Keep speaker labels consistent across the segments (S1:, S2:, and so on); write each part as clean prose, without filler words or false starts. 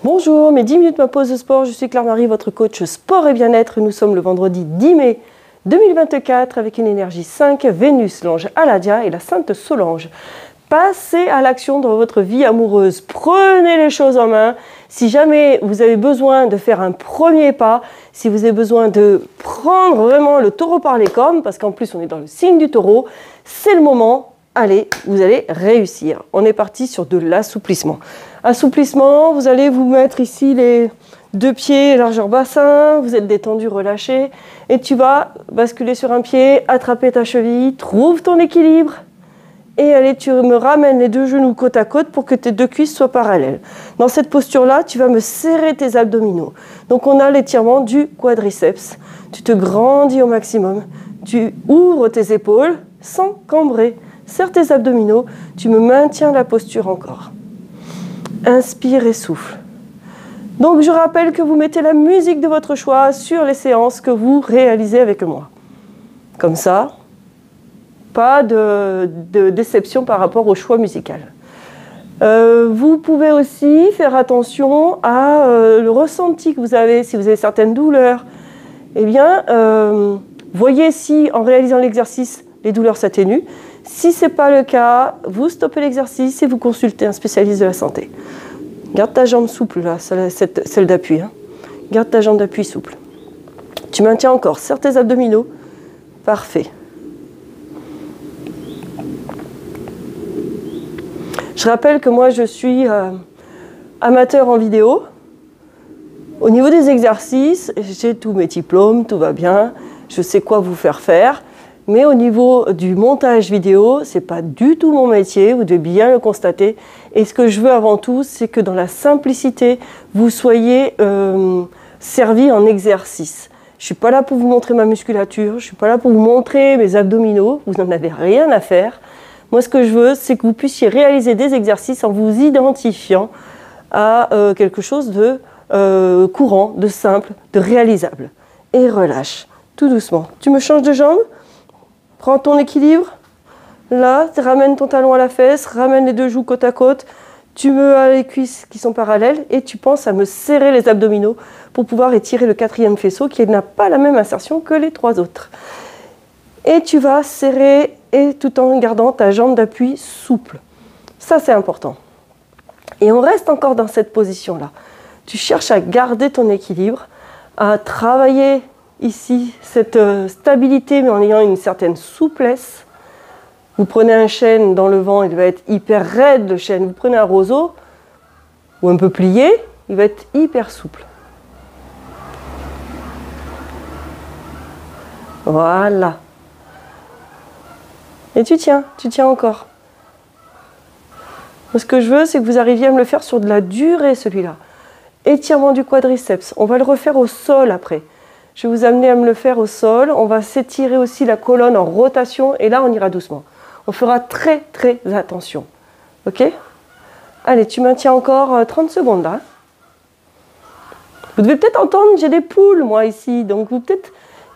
S1: Bonjour, mes 10 minutes ma pause de sport, je suis Claire-Marie, votre coach sport et bien-être. Nous sommes le vendredi 10 mai 2024 avec une énergie 5, Vénus, l'ange Aladia et la Sainte Solange. Passez à l'action dans votre vie amoureuse, prenez les choses en main. Si jamais vous avez besoin de faire un premier pas, si vous avez besoin de prendre vraiment le taureau par les cornes, parce qu'en plus on est dans le signe du taureau, c'est le moment. Allez, vous allez réussir. On est parti sur de l'assouplissement. Assouplissement, vous allez vous mettre ici les deux pieds largeur bassin, vous êtes détendu, relâché, et tu vas basculer sur un pied, attraper ta cheville, trouve ton équilibre, et allez, tu me ramènes les deux genoux côte à côte pour que tes deux cuisses soient parallèles. Dans cette posture-là, tu vas me serrer tes abdominaux. Donc on a l'étirement du quadriceps. Tu te grandis au maximum, tu ouvres tes épaules sans cambrer. Serre tes abdominaux, tu me maintiens la posture encore. Inspire et souffle. Donc je rappelle que vous mettez la musique de votre choix sur les séances que vous réalisez avec moi. Comme ça, pas de déception par rapport au choix musical. Vous pouvez aussi faire attention à le ressenti que vous avez, si vous avez certaines douleurs. Eh bien, voyez si en réalisant l'exercice, les douleurs s'atténuent. Si ce n'est pas le cas, vous stoppez l'exercice et vous consultez un spécialiste de la santé. Garde ta jambe souple, là, celle d'appui. Hein. Garde ta jambe d'appui souple. Tu maintiens encore, serre tes abdominaux. Parfait. Je rappelle que moi, je suis amateur en vidéo. Au niveau des exercices, j'ai tous mes diplômes, tout va bien. Je sais quoi vous faire. Mais au niveau du montage vidéo, ce n'est pas du tout mon métier, vous devez bien le constater. Et ce que je veux avant tout, c'est que dans la simplicité, vous soyez servi en exercice. Je ne suis pas là pour vous montrer ma musculature, je ne suis pas là pour vous montrer mes abdominaux, vous n'en avez rien à faire. Moi, ce que je veux, c'est que vous puissiez réaliser des exercices en vous identifiant à quelque chose de courant, de simple, de réalisable. Et relâche, tout doucement. Tu me changes de jambe ? Prends ton équilibre, là, ramène ton talon à la fesse, ramène les deux joues côte à côte, tu me as les cuisses qui sont parallèles et tu penses à me serrer les abdominaux pour pouvoir étirer le quatrième faisceau qui n'a pas la même insertion que les trois autres. Et tu vas serrer et tout en gardant ta jambe d'appui souple. Ça, c'est important. Et on reste encore dans cette position-là. Tu cherches à garder ton équilibre, à travailler ici, cette stabilité, mais en ayant une certaine souplesse. Vous prenez un chêne dans le vent, il va être hyper raide le chêne. Vous prenez un roseau, ou un peu plié, il va être hyper souple. Voilà. Et tu tiens encore. Ce que je veux, c'est que vous arriviez à me le faire sur de la durée, celui-là. Étirement du quadriceps. On va le refaire au sol après. Je vais vous amener à me le faire au sol. On va s'étirer aussi la colonne en rotation. Et là, on ira doucement. On fera très, très attention. OK? Allez, tu maintiens encore 30 secondes là. Vous devez peut-être entendre, j'ai des poules, moi, ici. Donc, vous peut-être...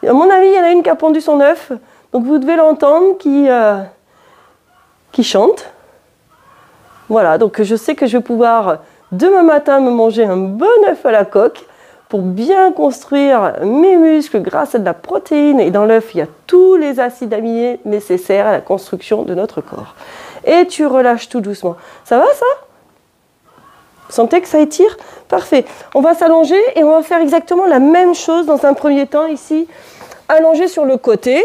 S1: À mon avis, il y en a une qui a pondu son œuf. Donc, vous devez l'entendre qui chante. Voilà, donc je sais que je vais pouvoir, demain matin, me manger un bon œuf à la coque pour bien construire mes muscles grâce à de la protéine. Et dans l'œuf, il y a tous les acides aminés nécessaires à la construction de notre corps. Et tu relâches tout doucement. Ça va, ça? Vous sentez que ça étire? Parfait. On va s'allonger et on va faire exactement la même chose dans un premier temps ici. Allongé sur le côté.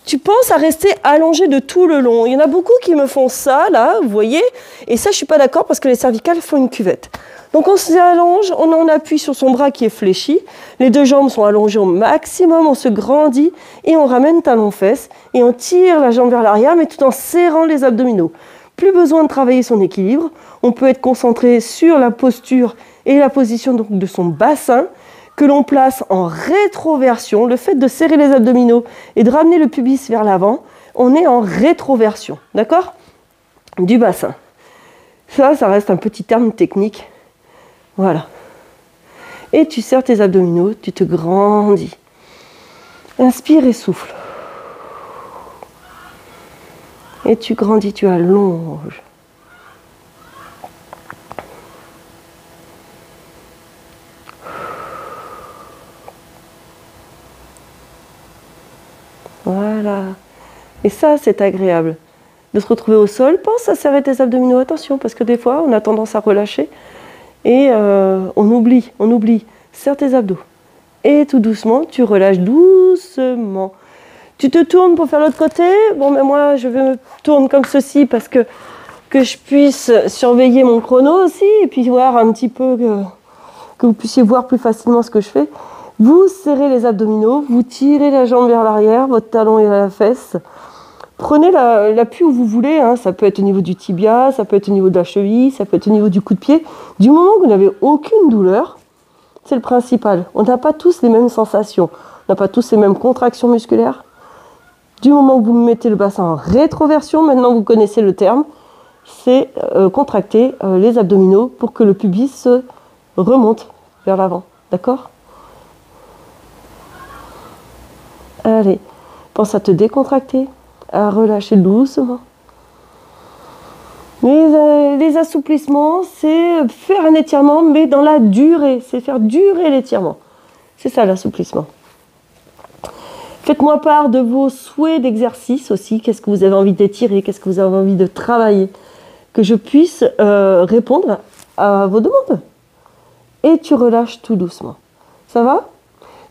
S1: Tu penses à rester allongé de tout le long. Il y en a beaucoup qui me font ça, là, vous voyez. Et ça, je ne suis pas d'accord parce que les cervicales font une cuvette. Donc on s'allonge, on en appuie sur son bras qui est fléchi, les deux jambes sont allongées au maximum, on se grandit et on ramène talon-fesse et on tire la jambe vers l'arrière mais tout en serrant les abdominaux. Plus besoin de travailler son équilibre, on peut être concentré sur la posture et la position donc, de son bassin que l'on place en rétroversion. Le fait de serrer les abdominaux et de ramener le pubis vers l'avant, on est en rétroversion, d'accord? Du bassin. Ça reste un petit terme technique. Voilà. Et tu serres tes abdominaux, tu te grandis. Inspire et souffle. Et tu grandis, tu allonges. Voilà. Et ça, c'est agréable. De se retrouver au sol, pense à serrer tes abdominaux. Attention, parce que des fois, on a tendance à relâcher et on oublie. Serre tes abdos. Et tout doucement, tu relâches doucement. Tu te tournes pour faire l'autre côté. Bon, mais moi, je me tourne comme ceci parce que je puisse surveiller mon chrono aussi et puis voir un petit peu que vous puissiez voir plus facilement ce que je fais. Vous serrez les abdominaux, vous tirez la jambe vers l'arrière, votre talon est à la fesse. Prenez l'appui où vous voulez, hein. Ça peut être au niveau du tibia, ça peut être au niveau de la cheville, ça peut être au niveau du coup de pied. Du moment que vous n'avez aucune douleur, c'est le principal. On n'a pas tous les mêmes sensations, on n'a pas tous les mêmes contractions musculaires. Du moment que vous mettez le bassin en rétroversion, maintenant vous connaissez le terme, c'est contracter les abdominaux pour que le pubis se remonte vers l'avant. D'accord ? Allez, pense à te décontracter, à relâcher doucement. Les assouplissements, c'est faire un étirement, mais dans la durée. C'est faire durer l'étirement. C'est ça l'assouplissement. Faites-moi part de vos souhaits d'exercice aussi. Qu'est-ce que vous avez envie d'étirer? Qu'est-ce que vous avez envie de travailler? Que je puisse répondre à vos demandes. Et tu relâches tout doucement. Ça va?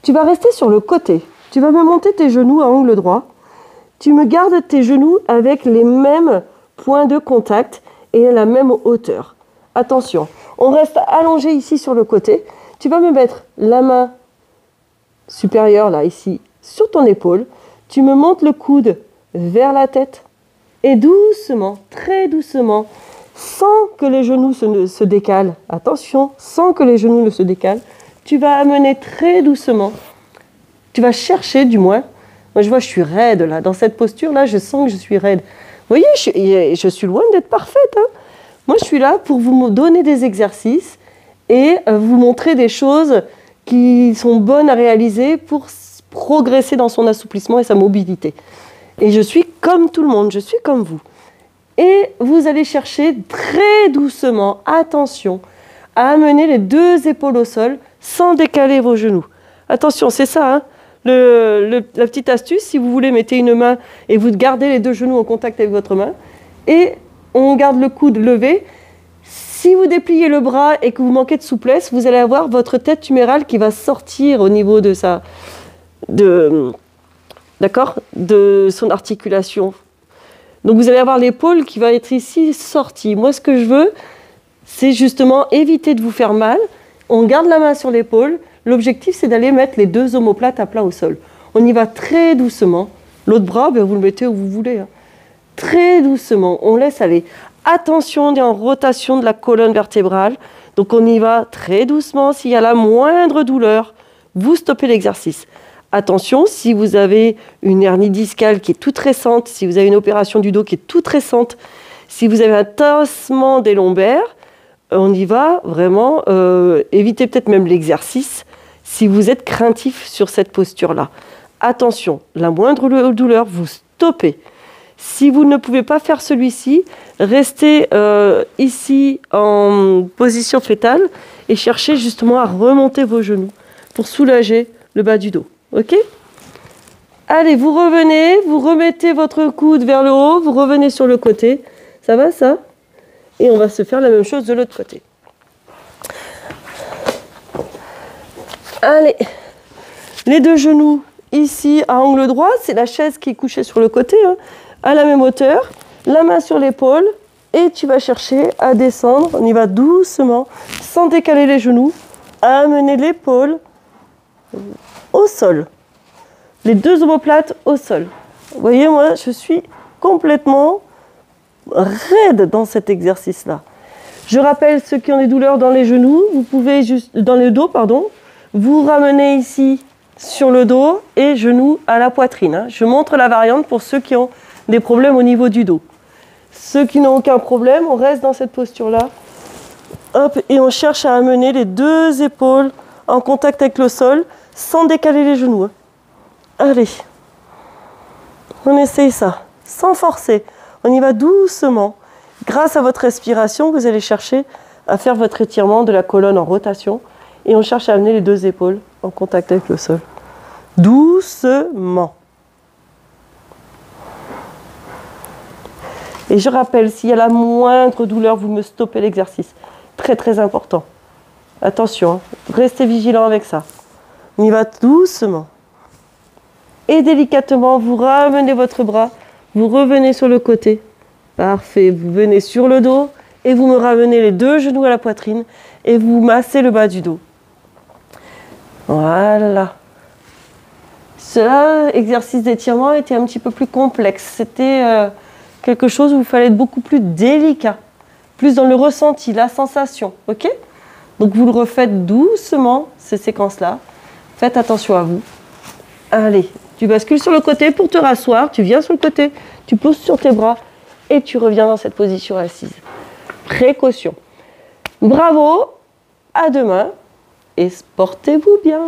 S1: Tu vas rester sur le côté. Tu vas me monter tes genoux à angle droit. Tu me gardes tes genoux avec les mêmes points de contact et la même hauteur. Attention, on reste allongé ici sur le côté. Tu vas me mettre la main supérieure, là, ici, sur ton épaule. Tu me montes le coude vers la tête. Et doucement, très doucement, sans que les genoux se décalent. Attention, sans que les genoux ne se décalent. Tu vas amener très doucement. Tu vas chercher, du moins. Moi, je vois, je suis raide, là. Dans cette posture-là, je sens que je suis raide. Vous voyez, je suis loin d'être parfaite. Hein. Moi, je suis là pour vous donner des exercices et vous montrer des choses qui sont bonnes à réaliser pour progresser dans son assouplissement et sa mobilité. Et je suis comme tout le monde, je suis comme vous. Et vous allez chercher très doucement, attention, à amener les deux épaules au sol sans décaler vos genoux. Attention, c'est ça, hein. La petite astuce, si vous voulez, mettez une main et vous gardez les deux genoux en contact avec votre main. Et on garde le coude levé. Si vous dépliez le bras et que vous manquez de souplesse, vous allez avoir votre tête humérale qui va sortir au niveau de son articulation. Donc vous allez avoir l'épaule qui va être ici sortie. Moi, ce que je veux, c'est justement éviter de vous faire mal. On garde la main sur l'épaule. L'objectif, c'est d'aller mettre les deux omoplates à plat au sol. On y va très doucement. L'autre bras, vous le mettez où vous voulez. Hein. Très doucement, on laisse aller. Attention, on est en rotation de la colonne vertébrale. Donc on y va très doucement. S'il y a la moindre douleur, vous stoppez l'exercice. Attention, si vous avez une hernie discale qui est toute récente, si vous avez une opération du dos qui est toute récente, si vous avez un tassement des lombaires, on y va vraiment, évitez peut-être même l'exercice si vous êtes craintif sur cette posture-là. Attention, la moindre douleur, vous stoppez. Si vous ne pouvez pas faire celui-ci, restez ici en position fétale et cherchez justement à remonter vos genoux pour soulager le bas du dos. Ok ? Allez, vous revenez, vous remettez votre coude vers le haut, vous revenez sur le côté. Ça va ça ? Et on va se faire la même chose de l'autre côté. Allez, les deux genoux ici à angle droit, c'est la chaise qui est couchée sur le côté, hein, à la même hauteur, la main sur l'épaule, et tu vas chercher à descendre, on y va doucement, sans décaler les genoux, à amener l'épaule au sol. Les deux omoplates au sol. Vous voyez, moi, je suis complètement raide dans cet exercice-là. Je rappelle ceux qui ont des douleurs dans les genoux, vous pouvez juste dans le dos, pardon, vous ramenez ici sur le dos et genoux à la poitrine. Hein. Je montre la variante pour ceux qui ont des problèmes au niveau du dos. Ceux qui n'ont aucun problème, on reste dans cette posture-là. Hop, et on cherche à amener les deux épaules en contact avec le sol sans décaler les genoux. Hein. Allez, on essaye ça, sans forcer. On y va doucement. Grâce à votre respiration, vous allez chercher à faire votre étirement de la colonne en rotation. Et on cherche à amener les deux épaules en contact avec le sol. Doucement. Et je rappelle, s'il y a la moindre douleur, vous me stoppez l'exercice. Très très important. Attention, hein, restez vigilant avec ça. On y va doucement. Et délicatement, vous ramenez votre bras, vous revenez sur le côté. Parfait, vous venez sur le dos et vous me ramenez les deux genoux à la poitrine et vous massez le bas du dos. Voilà. Ce exercice d'étirement était un petit peu plus complexe. C'était quelque chose où il fallait être beaucoup plus délicat, plus dans le ressenti, la sensation. Ok ? Donc vous le refaites doucement, ces séquences-là. Faites attention à vous. Allez, tu bascules sur le côté pour te rasseoir. Tu viens sur le côté, tu poses sur tes bras et tu reviens dans cette position assise. Précaution. Bravo, à demain et portez-vous bien.